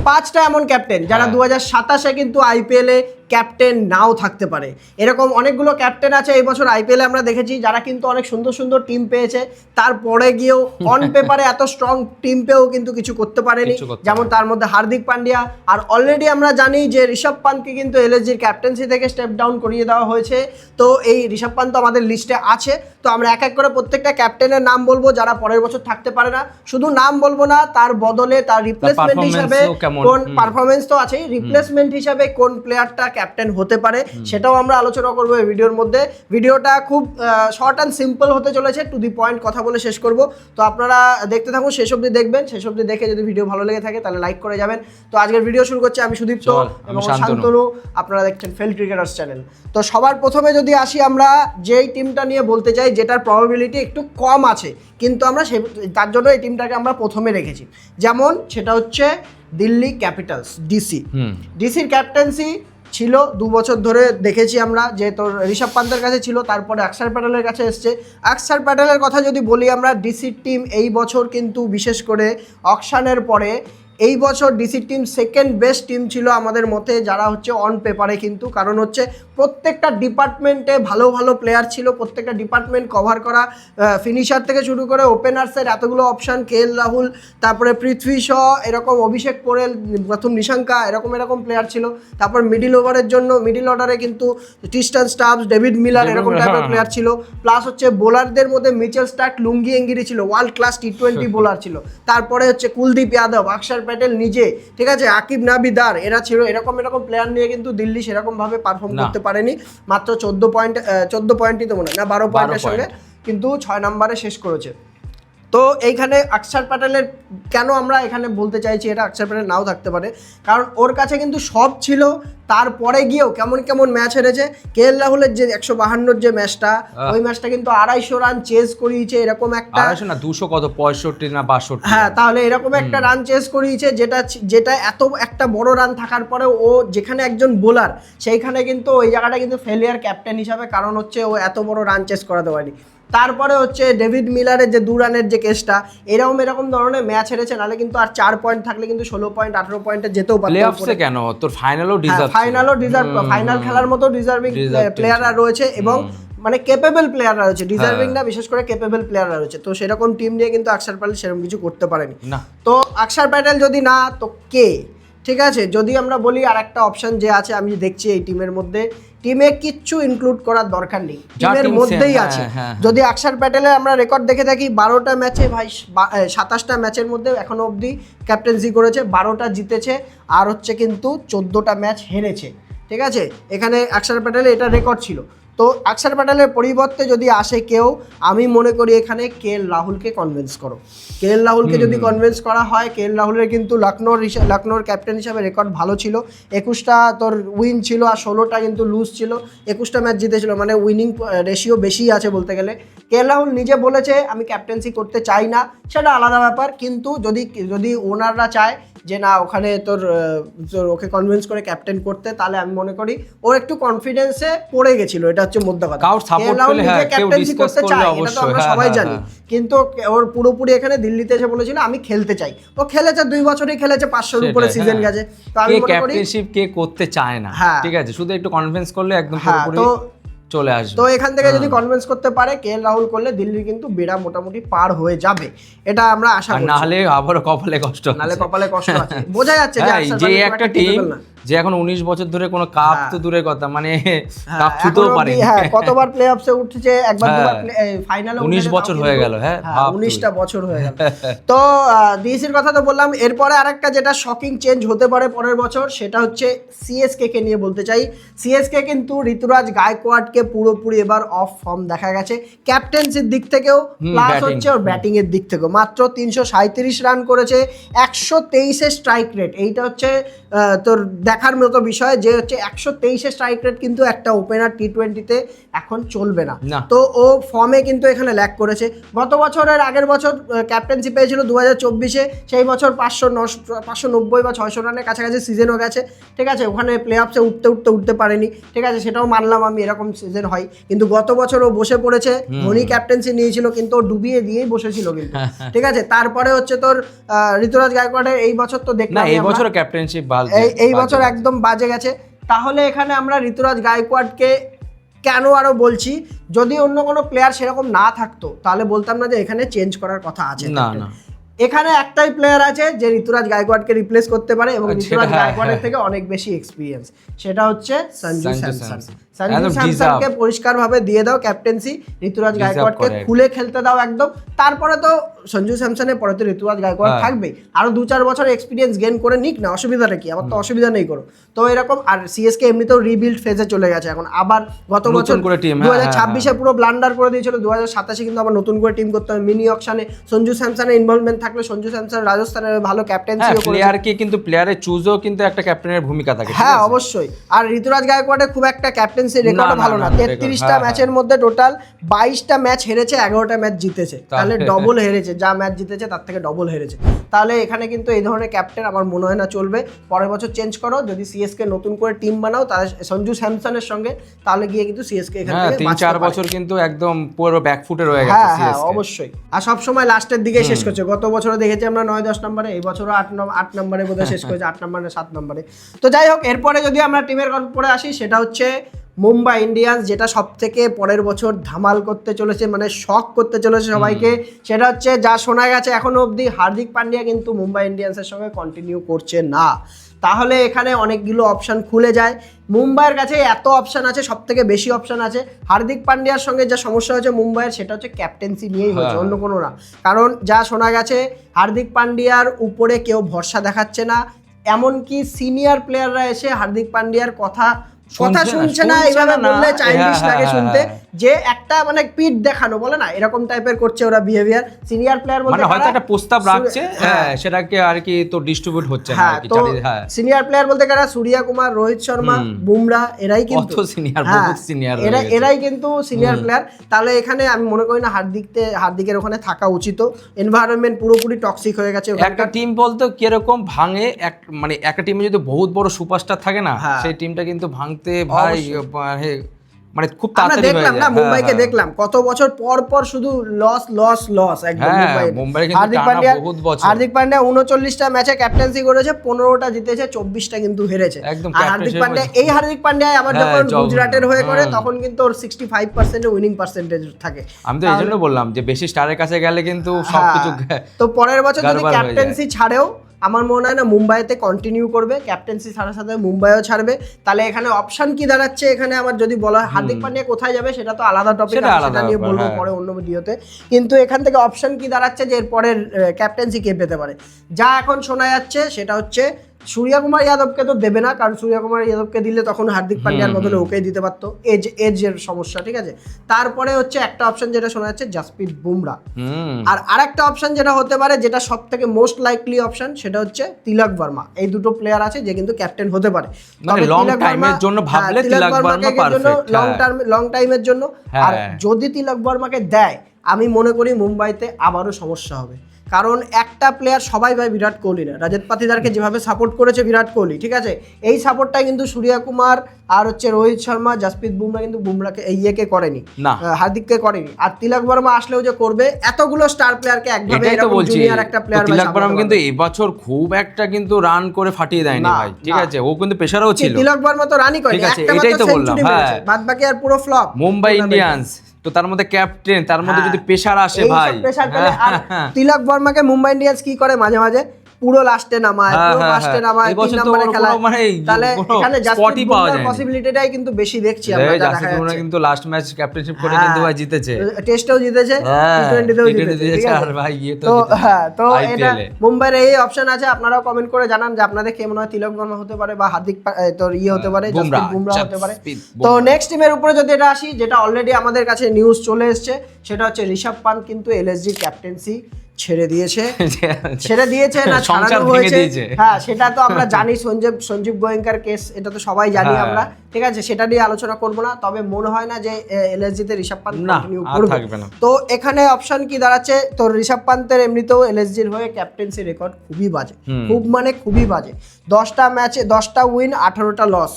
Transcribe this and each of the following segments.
5টা এমন ক্যাপ্টেন যারা 2027-এ কিন্তু আইপিএলে ক্যাপ্টেন নাও থাকতে পারে। এরকম অনেকগুলো ক্যাপ্টেন আছে এই বছর আইপিএলে আমরা দেখেছি যারা কিন্তু অনেক সুন্দর সুন্দর টিম পেয়েছে, তারপরে গিয়েও অন পেপারে এত স্ট্রং টিম পেয়েও কিন্তু কিছু করতে পারেনি। যেমন তার মধ্যে হার্দিক পান্ডিয়া, আর অলরেডি আমরা জানি যে ঋষভ পান্তকে কিন্তু এলএসজির ক্যাপ্টেন্সি থেকে স্টেপ ডাউন করিয়ে দেওয়া হয়েছে। তো এই ঋষভ পান্ত আমাদের লিস্টে আছে। তো আমরা এক এক করে প্রত্যেকটা ক্যাপ্টেনের নাম বলবো যারা পরের বছর থাকতে পারে না। শুধু নাম বলবো না, তার বদলে তার রিপ্লেসমেন্ট হিসাবে কোন পারফরমেন্স তো আছেই, রিপ্লেসমেন্ট হিসাবে কোন প্লেয়ারটা ক্যাপ্টেন হতে পারে সেটাও আমরা আলোচনা করবো এই ভিডিওর মধ্যে। ভিডিওটা খুব শর্ট অ্যান্ড সিম্পল হতে চলেছে, টু দি পয়েন্ট কথা বলে শেষ করব। তো আপনারা দেখতে থাকুন, শেষ অবধি দেখবেন। শেষ অবধি দেখে যদি ভিডিও ভালো লেগে থাকে তাহলে লাইক করে যাবেন। তো আজকের ভিডিও শুরু করছি আমি সুদীপ্ত এবং শান্তনু, আপনারা দেখছেন ফেল ক্রিকেটার্স চ্যানেল। তো সবার প্রথমে যদি আসি, আমরা যেই টিমটা নিয়ে বলতে চাই যেটার প্রবাবিলিটি একটু কম আছে, কিন্তু আমরা তার জন্য এই টিমটাকে আমরা প্রথমে রেখেছি। যেমন সেটা হচ্ছে দিল্লি ক্যাপিটালস, ডিসির ক্যাপ্টেন্সি ছিল 2 বছর ধরে দেখেছি আমরা, যে তোর ঋষভ পান্তের কাছে ছিল, তারপরে অক্ষর প্যাটেলের কাছে এসছে। অক্ষর প্যাটেলের কথা যদি বলি আমরা, ডিসির টিম এই বছর কিন্তু বিশেষ করে অকশনের পরে এই বছর ডিসির টিম সেকেন্ড বেস্ট টিম ছিল আমাদের মতে, যারা হচ্ছে অন পেপারে। কিন্তু কারণ হচ্ছে প্রত্যেকটা ডিপার্টমেন্টে ভালো ভালো প্লেয়ার ছিল, প্রত্যেকটা ডিপার্টমেন্ট কভার করা, ফিনিশার থেকে শুরু করে ওপেনার্সের এতগুলো অপশান, কেএল রাহুল, তারপরে পৃথ্বী শ, এরকম অভিষেক পোরেল, প্রথম নিশাঙ্কা, এরকম প্লেয়ার ছিল। তারপর মিডিল ওভারের জন্য মিডিল অর্ডারে কিন্তু ট্রিস্টান স্টাবস, ডেভিড মিলার, এরকম টাইপের প্লেয়ার ছিল। প্লাস হচ্ছে বোলারদের মধ্যে মিচেল স্টার্ক, লুঙ্গি এঙ্গিরি ছিল, ওয়ার্ল্ড ক্লাস টি20 বোলার ছিল। তারপরে হচ্ছে কুলদীপ যাদব, অক্ষর প্যাটেল নিজে, ঠিক আছে, আকিব নাবিদার, এরা ছিল। এরকম প্লেয়ার নিয়ে কিন্তু দিল্লি সেরকমভাবে পারফর্ম করতে পারেনি। মাত্র 14 পয়েন্টই তো মনে হয় না, 12 পয়েন্টের সঙ্গে কিন্তু 6 নম্বরে শেষ করেছে। তো এইখানে অক্ষর প্যাটেলের কেন আমরা এখানে বলতে চাইছি এটা অক্ষর প্যাটেল নাও থাকতে পারে, কারণ ওর কাছে কিন্তু সব ছিল। তারপরে গিয়েও কেমন ম্যাচ হেরেছে। কেএল রাহুলের যে 152 যে ম্যাচটা, ওই ম্যাচটা কিন্তু 250 রান চেজ করিয়েছে, এরকম একটা 250 না 200 কত 65 না 62, হ্যাঁ, তাহলে এরকম একটা রান চেজ করিয়েছে, যেটা এত একটা বড় রান থাকার পরে ও যেখানে একজন বোলার, সেইখানে কিন্তু ওই জায়গাটা কিন্তু ফেলিয়ার ক্যাপ্টেন হিসাবে, কারণ হচ্ছে ও এত বড় রান চেজ করাতে পারেনি। তারপরে হচ্ছে ডেভিড মিলারের যে 2 রানের যে কেসটা, এরকম ধরনের ম্যাচ হেরেছে, নাহলে কিন্তু আর 4 পয়েন্ট থাকলে কিন্তু 16 পয়েন্ট 18 পয়েন্টে যেতেও পারত। প্লেঅফসে কেন তোর ফাইনালও ডিজার্ভ, ফাইনাল খেলার মতো ডিজার্ভিং প্লেয়াররা রয়েছে এবং মানে কেপেবল প্লেয়াররা রয়েছে, ডিজার্ভিং না, বিশেষ করে কেপেবল প্লেয়াররা রয়েছে। তো সেরকম টিম নিয়ে কিন্তু অক্ষর প্যাটেল সেরকম কিছু করতে পারেনি। তো অক্ষর প্যাটেল যদি না, তো কে? ঠিক আছে, যদি আমরা বলি আর একটা অপশন যে আছে, আমি দেখছি এই টিমের মধ্যে, টিমে কিচ্ছু ইনক্লুড করার দরকার নেই, টিমের মধ্যেই আছে। যদি অক্ষর প্যাটেলের আমরা রেকর্ড দেখে থাকি, 12টা ম্যাচে ভাই 27টা ম্যাচের মধ্যে এখনো অবধি ক্যাপ্টেন্সি করেছে, 12টা জিতেছে, আর হচ্ছে কিন্তু 14টা ম্যাচ হেরেছে। ঠিক আছে, এখানে অক্ষর প্যাটেলের এটা রেকর্ড ছিল। তো অক্ষর প্যাটেলের পরিবর্তে যদি আসে কেউ, আমি মনে করি এখানে কেএল রাহুলকে কনভিন্স করো। কেএল রাহুলকে যদি কনভিন্স করা হয়, কেএল রাহুলের কিন্তু লখনৌর ক্যাপ্টেন হিসাবে রেকর্ড ভালো ছিল, 21টা তোর উইন ছিল আর 16টা কিন্তু লুজ ছিল, 21টা ম্যাচ জিতেছিল, মানে উইনিং রেশিও বেশি আছে বলতে গেলে। কেএল রাহুল নিজে বলেছে আমি ক্যাপ্টেন্সি করতে চাই না, সেটা আলাদা ব্যাপার, কিন্তু যদি ওনাররা চায় যে না ওখানে তোর ওকে কনভিন্স করে ক্যাপ্টেন করতে, তাহলে আমি মনে করি ওর একটু কনফিডেন্সে পড়ে গেছিল, এটা হচ্ছে মুদ্রা কথা। ক্যাপ্টেন্সি করতে চায় এটা তো আমরা সবাই জানি, কিন্তু ওর পুরোপুরি এখানে দিল্লিতে এসে বলেছিল আমি খেলতে চাই। ও খেলেছে 2 বছরই খেলেছে, 500-র উপরে সিজন গেছে। তো আমি মনে করি ক্যাপ্টেনশিপ কে করতে চায় না, ঠিক আছে, শুধু একটু কনভিন্স করলে একদম পুরোপুরি চলে আসবে। তো এখান থেকে যদি কনভিন্স করতে পারে কেএল রাহুল করলে, দিল্লির কিন্তু বেড়া মোটামুটি পার হয়ে যাবে, এটা আমরা আশা করি। নাহলে আবার কপালে কষ্ট আছে, বোঝা যাচ্ছে যে একটা টিম যে এখন 19 বছর ধরে কোনো কাপ তো দূরের কথা, মানে কাপ ছুতেও পারে, হ্যাঁ, কতবার প্লে-অফসে উঠেছে, একবার দুবার ফাইনালে 19 বছর হয়ে গেল, হ্যাঁ 19টা বছর হয়ে গেল। তো ডিসির কথা তো বললাম, এরপরে আরেকটা যেটা শকিং চেঞ্জ হতে পারে পরের বছর, সেটা হচ্ছে সিএসকে কে নিয়ে বলতে চাই। সিএসকে কিন্তু ঋতুরাজ গায়কোয়াড়কে পুরোপুরি এবার অফ ফর্ম দেখা গেছে, ক্যাপ্টেন্সির দিক থেকেও প্লাস হচ্ছে ওর ব্যাটিং এর দিক থেকেও। মাত্র 337 রান করেছে, 123 স্ট্রাইক রেট, এইটা হচ্ছে তোর দেখার মতো বিষয় যে হচ্ছে 123 স্ট্রাইক রেট কিন্তু একটা ওপেনার টি20-তে এখন চলবে না। তো ও ফর্মে কিন্তু এখানে ল্যাক করেছে। গত বছরের আগের বছর ক্যাপ্টেন্সি পেয়েছিল 2024-এ, সেই বছর 590 বা 600 রানের কাছাকাছি সিজনও গেছে, ঠিক আছে। ওখানে প্লে অফসে উঠতে পারেনি, ঠিক আছে, সেটাও মানলাম আমি, এরকম সিজন হয়। কিন্তু গত বছর ও বসে পড়েছে, ধোনি ক্যাপ্টেন্সি নিয়েছিল কিন্তু ও ডুবিয়ে দিয়েই বসেছিল কিন্তু, ঠিক আছে। তারপরে হচ্ছে তোর ঋতুরাজ গায়কোয়াড়ের এই বছর তো দেখলাম এই বছর ক্যাপ্টেনশিপ এই বছর একদম বাজে গেছে। তাহলে এখানে আমরা ঋতুরাজ গায়কোয়াড়কে কেন আরো বলছি, যদি অন্য কোনো প্লেয়ার সেরকম না থাকতো তাহলে বলতাম না যে এখানে চেঞ্জ করার কথা আছে। না, এখানে একটাই প্লেয়ার আছে যে ঋতুরাজ গায়কোয়াড়কে রিপ্লেস করতে পারে এবং ঋতুরাজ গায়কোয়াড়ের থেকে অনেক বেশি এক্সপিরিয়েন্স, সেটা হচ্ছে সঞ্জু স্যামসন। সঞ্জু স্যামসনকে পরিষ্কারভাবে দিয়ে দাও ক্যাপ্টেন্সি, ঋতুরাজ গায়কোয়াড়কে খুলে খেলতে দাও একদম। তারপরে তো সঞ্জু স্যামসনের পরে তো ঋতুরাজ গায়কোয়াড় থাকবেই, আরো 2-4 বছর এক্সপিরিয়েন্স গেইন করে নিক না, অসুবিধাটা কি, আমার তো অসুবিধা নেই করো। তো এরকম, আর সিএসকে এমনিতেও রিবিল্ড ফেজে চলে গেছে এখন, আবার গত বছর 2026-এ পুরো ব্লান্ডার করে দিয়েছিল, 2027-এ কিন্তু আবার নতুন করে টিম করতে হবে। মিনি অকশনে সঞ্জু স্যামসনের ইনভলভমেন্ট থাকলে, সঞ্জু স্যামসন রাজস্থানের ভালো ক্যাপ্টেন্সিও করেছে, প্লেয়ারকে কিন্তু প্লেয়ারের চুজও কিন্তু একটা ক্যাপ্টেনের ভূমিকা থাকে। হ্যাঁ অবশ্যই। আর ঋতুরাজ গায়কোয়াড়ের খুব একটা ক্যাপ্টেন্সি রেকর্ড ভালো না, 33টা ম্যাচের মধ্যে টোটাল 22টা ম্যাচ হেরেছে, 11টা ম্যাচ জিতেছে, তাহলে ডবল হেরেছে, যা ম্যাচ জিতেছে তার থেকে ডবল হেরেছে। তাহলে এখানে কিন্তু এই ধরনের ক্যাপ্টেন আমার মনে হয় না চলবে, পরের বছর চেঞ্জ করো। যদি সিএসকে নতুন করে টিম বানাও তাহলে সঞ্জু স্যামসনের সঙ্গে, তাহলে গিয়ে কিন্তু সিএসকে এখানে 3-4 বছর কিন্তু একদম পুরো ব্যাকফুটে রয়ে গেছে সিএসকে। হ্যাঁ অবশ্যই। আর সব সময় লাস্টের দিকে শেষ করছে, গত বছরও দেখেছি আমরা 9-10 নম্বরে, এই বছরও 8 নম্বরে বোধহয় শেষ করেছে, 8 নম্বরে 7 নম্বরে। তো যাই হোক, এরপরে যদি আমরা টিমের পরে আসি, সেটা হচ্ছে মুম্বাই ইন্ডিয়ান্স, যেটা সব থেকে পরের বছর ধামাল করতে চলেছে, মানে শক করতে চলেছে সবাইকে। সেটা হচ্ছে, যা শোনা গেছে এখনো অবধি, হার্দিক পান্ডিয়া কিন্তু মুম্বাই ইন্ডিয়ান্সের সঙ্গে কন্টিনিউ করছে না। তাহলে এখানে অনেকগুলো অপশান খুলে যায়। মুম্বাইয়ের কাছে এত অপশান আছে, সব থেকে বেশি অপশান আছে। হার্দিক পান্ডিয়ার সঙ্গে যা সমস্যা হয়েছে মুম্বাইয়ের, সেটা হচ্ছে ক্যাপ্টেন্সি নিয়েই হয়েছে, অন্য কোনো না। কারণ যা শোনা গেছে, হার্দিক পান্ডিয়ার উপরে কেউ ভরসা দেখাচ্ছে না, এমনকি সিনিয়র প্লেয়াররা এসে হার্দিক পান্ডিয়ার কথা শুনছে না। এইভাবে বললে চাইল্ডিশ লাগে শুনতে, যে একটা মানে পিট দেখানো বলে না, এরকম টাইপের করছে ওরা বিহেভিয়ার। সিনিয়র প্লেয়ার বলতে হয়তো একটা প্রস্তাব রাখছে, সেটাকে আর কি তো ডিস্ট্রিবিউট হচ্ছে না আর কি। সিনিয়র প্লেয়ার বলতে কারা, সূর্য কুমার, রোহিত শর্মা, বুমরা, এরাই কিন্তু এরাই কিন্তু সিনিয়র প্লেয়ার। তাহলে এখানে আমি মনে করি না হার্দিকের ওখানে থাকা উচিত। এনভায়রনমেন্ট পুরোপুরি টক্সিক হয়ে গেছে। একটা টিম বলতে কিরকম ভাঙে, মানে একটা টিমে যদি বহুত বড় সুপারস্টার থাকে না, সেই টিমটা কিন্তু ভাঙতে ভাই মানে খুব তাড়াতাড়ি হয়ে যায়। দেখলাম না মুম্বাইকে, দেখলাম কত বছর পর পর শুধু লস একদম। মুম্বাই কিন্তু টানা বহুত বছর, হার্দিক পান্ডিয়া 39টা ম্যাচে ক্যাপ্টেন্সি করেছে, 15টা জিতেছে, 24টা কিন্তু হেরেছে। আর হার্দিক পান্ডিয়া আবার যখন গুজরাটের হয়ে করে, তখন কিন্তু ওর 65% উইনিং পার্সেন্টেজ থাকে। আমি তো এই জন্য বললাম যে বেশি স্টারের কাছে গেলে কিন্তু সবকিছু। তো পরের বছর যদি ক্যাপ্টেন্সি ছাড়েও, আমার মনে হয় না মুম্বাইতে কন্টিনিউ করবে, ক্যাপ্টেন্সি ছাড়ার সাথে মুম্বাইও ছাড়বে। তাহলে এখানে অপশন কি দাঁড়াচ্ছে, এখানে আমার যদি বলা হয় হার্দিক পান্ডিয়া কোথায় যাবে, সেটা তো আলাদা টপিক, সেটা নিয়ে বলবো পরে অন্য ভিডিওতে। কিন্তু এখান থেকে অপশন কি দাঁড়াচ্ছে যে এরপরের ক্যাপ্টেন্সি কে পেতে পারে, যা এখন শোনা যাচ্ছে সেটা হচ্ছে সূর্য কুমার যাদবকে তো দেবে না, কারণ সূর্য কুমার যাদবকে দিলে তখন হার্দিক পান্ডিয়ার বদলে ওকেই দিতে পারতো, এজের সমস্যা, ঠিক আছে। তারপরে হচ্ছে একটা অপশন যেটা শোনা যাচ্ছে জাসপ্রীত বুমরা। আর আরেকটা অপশন যেটা হতে পারে, যেটা সব থেকে মোস্ট লাইকলি অপশন, সেটা হচ্ছে তিলক ভার্মা। এই দুটো প্লেয়ার আছে যে কিন্তু ক্যাপ্টেন হতে পারে, তবে তিলক ভার্মার জন্য ভাবলে তিলক ভার্মাকে লং টাইমের জন্য। আর যদি তিলক ভার্মাকে দেয়, আমি মনে করি মুম্বাইতে আবারও সমস্যা হবে। কারণ একটা প্লেয়ার সবাই ভাই বিরাট কোহলি না, রজত পাতিদারকে যেভাবে সাপোর্ট করেছে বিরাট কোহলি, ঠিক আছে, এই সাপোর্টটাই কিন্তু সূর্য কুমার আর হচ্ছে রোহিত শর্মা, জাসপ্রীত বুমরা কিন্তু বুমরাকে ইয়েকে করেনি, হার্দিককে করেনি। আর তিলক বর্মা আসলেও যে করবে, এতগুলো স্টার প্লেয়ারকে একভাবে জুনিয়র একটা প্লেয়ার, তিলক বর্মা কিন্তু এবছর খুব একটা কিন্তু রান করে ফাটিয়ে দেয়নি ভাই, ঠিক আছে, ও কিন্তু প্রেসারও ছিল। তিলক বর্মা তো রানই করেনি, একটা মাত্র সেঞ্চুরি মেরেছে, বাদ বাকি আর পুরো ফ্লপ। মুম্বাই ইন্ডিয়ান্স তো তার মধ্যে ক্যাপ্টেন, তার মধ্যে যদি প্রেসার আসে ভাই, তিলক বর্মাকে মুম্বাই ইন্ডিয়ান্স কি করে মাঝে মাঝে পুরো লাস্টে নামায়, পুরো লাস্টে নামায়, 3 নম্বরে খেলা। তাহলে এখানে জাসপ্রীত বুমরার পসিবিলিটিটাই কিন্তু বেশি দেখছি আমরা, জাসপ্রীত বুমরা কিন্তু লাস্ট ম্যাচ ক্যাপ্টেনশিপ করে কিন্তু ভাই জিতেছে, টেস্টেও জিতেছে, টি20তেও জিতেছে। আর ভাই তো এটা মুম্বাইয়ের এই অপশন আছে। আপনারাও কমেন্ট করে জানান যে আপনাদের কে মনে হয়, তিলক বর্মা হতে পারে বা হার্দিক তোর হতে পারে, জাসপ্রীত বুমরা হতে পারে। তো নেক্সট টিমের উপরে যদি এটা আসি, যেটা অলরেডি আমাদের কাছে নিউজ চলে এসেছে, সেটা হচ্ছে ঋষভ পান্ট কিন্তু এলএসজির ক্যাপ্টেন্সি ছেড়ে দিয়েছে না সংসার ছাড়ানো ভেঙে হয়েছে, দিয়েছে। হ্যাঁ সেটা তো আমরা জানি, সঞ্জীব গোয়েঙ্কার কেস, এটা তো সবাই জানি হ্যাঁ। আমরা, ঠিক আছে, সেটা নিয়ে আলোচনা করব না। তবে মনে হয় না যে এলএসজি তে ঋষভ পান্ত না, কন্টিনিউ আর করবে। থাকবে না। তো এখানে অপশন কি দাঁড়াচ্ছে, তো ঋষভ পান্তের এমনিতেও এলএসজির হয়ে ক্যাপ্টেন্সি রেকর্ড খুবই বাজে, খুবই বাজে। 10টা ম্যাচে 10টা উইন 18টা লস,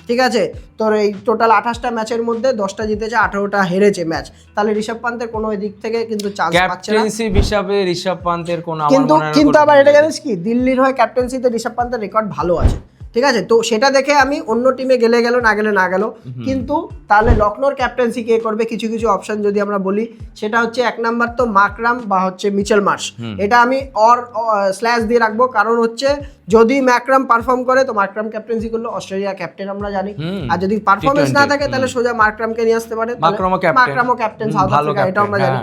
ঠিক আছে। তোর এই টোটাল 28টা ম্যাচের মধ্যে 10টা জিতেছে, 18টা হেরেছে ম্যাচ। তাহলে ঋষভ পান্তের কোনো দিক থেকে কিন্তু চান্স পাচ্ছে না। ক্যাপ্টেন্সি হিসাবে ঋষভ পান্তের কোনো আমার কিন্তু মনে হয় না কিন্তু কোনো আবার এটা জানিস কি, দিল্লির হয়ে ক্যাপ্টেন্সিতে ঋষভ পান্তের রেকর্ড ভালো আছে, ঠিক আছে। তো সেটা দেখে আমি অন্য টিমে গেলে না গেল, কিন্তু তাহলে লখনৌর ক্যাপ্টেন্সি কে করবে, কিছু কিছু অপশন যদি আমরা বলি, সেটা হচ্ছে 1 নাম্বার তো মাকরাম বা হচ্ছে মিচেল মার্শ, এটা আমি স্ল্যাশ দিয়ে রাখবো। কারণ হচ্ছে যদি মাকরাম পারফর্ম করে তো মাকরাম ক্যাপ্টেন্সি করলো, অস্ট্রেলিয়া ক্যাপ্টেন আমরা জানি, আর যদি পারফরমেন্স না থাকে তাহলে সোজা মাকরামকে নিয়ে আসতে পারে, মাকরামও ক্যাপ্টেন সাউথ আফ্রিকা, এটা আমরা জানি।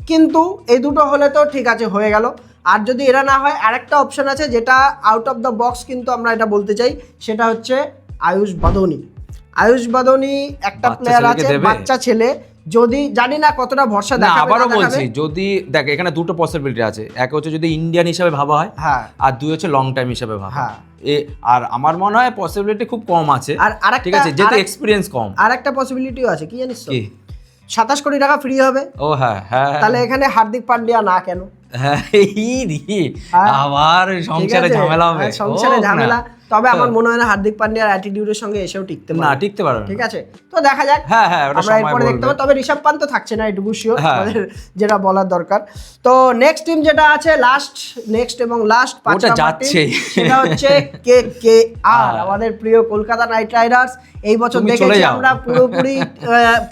কিন্তু এই দুটো হলে তো ঠিক আছে, হয়ে গেল। আর যদি এরা না হয়, আরেকটা অপশন আছে যেটা আউট অফ দ্য বক্স, কিন্তু আমরা এটা বলতে চাই, সেটা হচ্ছে আয়ুষ বাদনি একটা প্লেয়ার আছে, বাচ্চা ছেলে, যদি জানি না কতটা ভরসা দেখাবে। আবারও বলছি, যদি দেখ এখানে দুটো পসিবিলিটি আছে, এক হচ্ছে যদি ইন্ডিয়ান হিসাবে ভাবা হয়, হ্যাঁ, আর দুই হচ্ছে লং টাইম হিসাবে ভাবা। হ্যাঁ, আর আমার মনে হয় পসিবিলিটি খুব কম আছে, আর আরেকটা, ঠিক আছে, যেহেতু এক্সপেরিয়েন্স কম। আরেকটা পসিবিলিটিও আছে, কি জানিস তো, 27 কোটি টাকা ফ্রি হবে। ও হ্যাঁ হ্যাঁ, তাহলে এখানে হার্দিক পান্ডিয়া না কেন? আবার সংসারে ঝামেলা হবে, সংসারে ঝামেলা। তবে আমার মনে হয় না হার্দিক পান্ডিয়ার অ্যাটিটিউডের সঙ্গে এসেও টিকতে পারবে, ঠিক আছে। তো দেখা যাক, আমরা এরপরে দেখতে পাবো। তবে ঋষভ পান্ত থাকছে না, এটুকু শিওর, আমাদের যেটা বলার দরকার। তো নেক্সট টিম যেটা আছে, নেক্সট 5 নাম্বার টিম, সেটা হচ্ছে কেকেআর, আমাদের প্রিয় কলকাতা নাইট রাইডার্স। এই বছর দেখেছি আমরা পুরোপুরি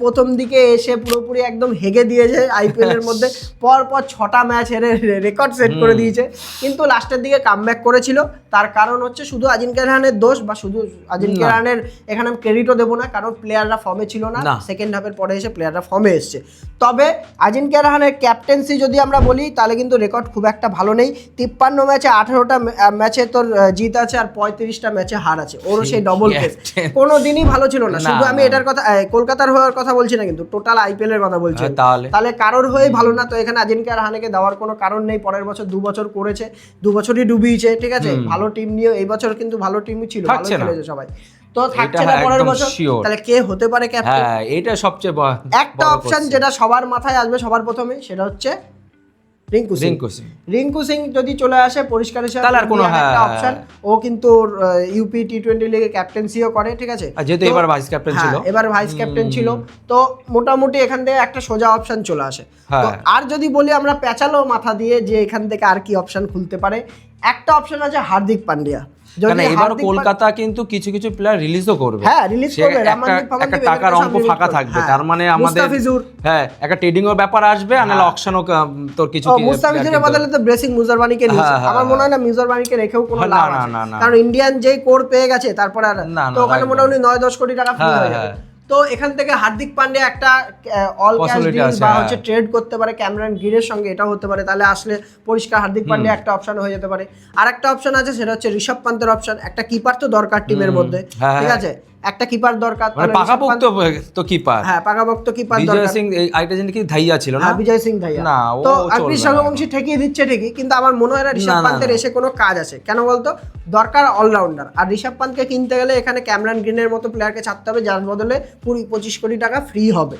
প্রথম দিকে এসে পুরোপুরি একদম হেগে দিয়েছে আইপিএল এর মধ্যে, পর 6টা ম্যাচ হেরে রেকর্ড সেট করে দিয়েছে, কিন্তু লাস্টের দিকে কামব্যাক করেছিল। তার কারণ হচ্ছে শুধু আজিঙ্ক্য রাহানের দোষ, বা শুধু আজিঙ্ক্য রাহানের এখানে আমি ক্রেডিটও দেবো না, কারণ প্লেয়াররা ফর্মে ছিল না, সেকেন্ড হাফের পরে এসে প্লেয়াররা ফর্মে এসছে। তবে আজিঙ্ক্য রাহানের ক্যাপ্টেন্সি যদি আমরা বলি, তাহলে কিন্তু রেকর্ড খুব একটা ভালো নেই। 53 ম্যাচে 18টা ম্যাচে তোর জিত আছে, আর 35টা ম্যাচে হার আছে, ওরও সেই ডবল কেস, কোনো দিনই ভালো ছিল না। শুধু আমি এটার কথা, কলকাতার হওয়ার কথা বলছি না, কিন্তু টোটাল আইপিএল এর কথা বলছি। তাহলে কারোর হয়ে ভালো না, তো এখানে আজিঙ্ক্য রাহানেকে দেওয়ার কোনো কারণ নেই। পরের বছর 2 বছর করেছে, 2 বছরই ডুবিয়েছে, ঠিক আছে। ভালো টিম নিয়ে এই বছর কিন্তু ভালো টিমই ছিল, ভালো খেলেছে সবাই, তো থাকছে না পরের বছর। তাহলে কে হতে পারে ক্যাপ্টেন? হ্যাঁ, এটা সবচেয়ে একটা অপশন যেটা সবার মাথায় আসবে সবার প্রথমে, সেটা হচ্ছে রিঙ্কু সিং যদি চলে আসে পরিষ্কার হিসাবে, তাহলে আর কোনো একটা অপশন। ও কিন্তু ইউপি টি20 লিগে ক্যাপ্টেন্সিও করে, ঠিক আছে, যেহেতু এবার ভাইস ক্যাপ্টেন ছিল, তো মোটামুটি এখান থেকে একটা সোজা অপশন চলে আসে। তো আর যদি বলি আমরা পেঁচালো মাথা দিয়ে যে এখান থেকে আর কি অপশন খুলতে পারে, একটা অপশন আছে হার্দিক পান্ডিয়া। এবার কলকাতা কিন্তু কিছু কিছু প্লেয়ার রিলিজও করবে, হ্যাঁ রিলিজ করবে, একটা টাকার অঙ্ক ফাঁকা থাকবে, তার মানে আমাদের একটা ট্রেডিং এর ব্যাপার আসবে, আর নাহলে অকশনও তোর কিছু মুস্তাফিজুরের বদলে তো ব্রেসিং মুজারবানিকে নিয়েছে। আমার মনে হয় না মুজারবানিকে রেখেও কোনো লাভ আছে, কারণ ইন্ডিয়ান যেই কোর পেয়ে গেছে, তারপরে তো ওখানে মোটামুটি 9-10 কোটি টাকা ফ্রি হয়ে যাবে। তো এখান থেকে হার্দিক পান্ডিয়া একটা অল ক্যাশ ডিল বা হচ্ছে ট্রেড করতে পারে ক্যামেরন গ্রিনের সঙ্গে, এটাও হতে পারে। তাহলে আসলে পরিষ্কার হার্দিক পান্ডিয়া একটা অপশন হয়ে যেতে পারে। আর একটা অপশন আছে, সেটা হচ্ছে ঋষভ পান্তের অপশন। একটা কিপার তো দরকার টিমের মধ্যে, ঠিক আছে, একটা কিপার দরকার, পাকাপোক্ত তো কিপার। হ্যাঁ, পাকাপোক্ত কিপার দরকার। বিজয় সিং আইটা জানি কি ধাইয়া ছিল না, বিজয় সিং ধাইয়া না, তো আরপি সঙ্গবংশী ঠেকিয়ে দিচ্ছে ঠিকই, কিন্তু আমার মনে হয় না ঋষভ পান্তের এসে কোনো কাজ আছে। কেন বলতো, দরকার অলরাউন্ডার, আর ঋষভ পান্তকে কিনতে গেলে এখানে ক্যামেরন গ্রিনের মতো প্লেয়ারকে ছাড়তে হবে, যার বদলে 20-25 কোটি টাকা ফ্রি হবে।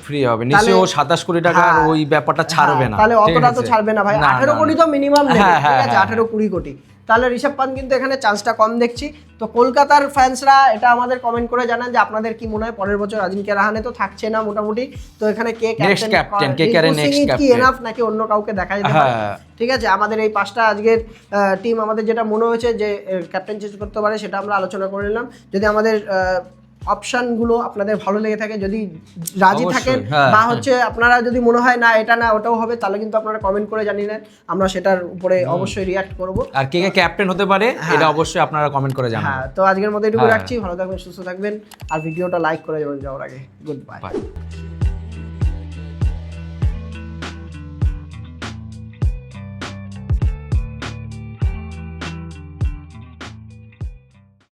নিশ্চয়ই ও 27 কোটি টাকা ওই ব্যাপারটা ছাড়বে না, তাহলে অতটা তো ছাড়বে না ভাই, 18 কোটি তো মিনিমাম নেবে, ঠিক আছে, 18-20 কোটি। তাহলে ঋষভ পান্ত কিন্তু এখানে চান্সটা কম দেখছি। তো কলকাতার ফ্যান্সরা এটা আমাদের কমেন্ট করে জানান যে আপনাদের কি মনে হয় পরের বছর আজিঙ্ক্য রাহানে তো থাকছে না মোটামুটি, তো এখানে কে ক্যাপ্টেন, কি এনাফ নাকি অন্য কাউকে দেখা যেতে পারে, ঠিক আছে। আমাদের এই 5টা আজকের টিম আমাদের যেটা মনে হয়েছে যে ক্যাপ্টেন চেঞ্জ করতে পারে, সেটা আমরা আলোচনা করে নিলাম। যদি আমাদের অপশনগুলো আপনাদের ভালো লেগে থাকে, যদি রাজি থাকেন, বা হচ্ছে আপনারা যদি মনে হয় না এটা না ওটাও হবে, তাহলে কিন্তু আপনারা কমেন্ট করে জানিয়ে নেন, আমরা সেটার উপরে অবশ্যই রিঅ্যাক্ট করব। আর কে ক্যাপ্টেন হতে পারে এটা অবশ্যই আপনারা কমেন্ট করে জানান। হ্যাঁ, তো আজকের মতো এটুকু রাখছি, ভালো থাকবেন, সুস্থ থাকবেন, আর ভিডিওটা লাইক করে যাবেন যাওয়ার আগে। Good bye.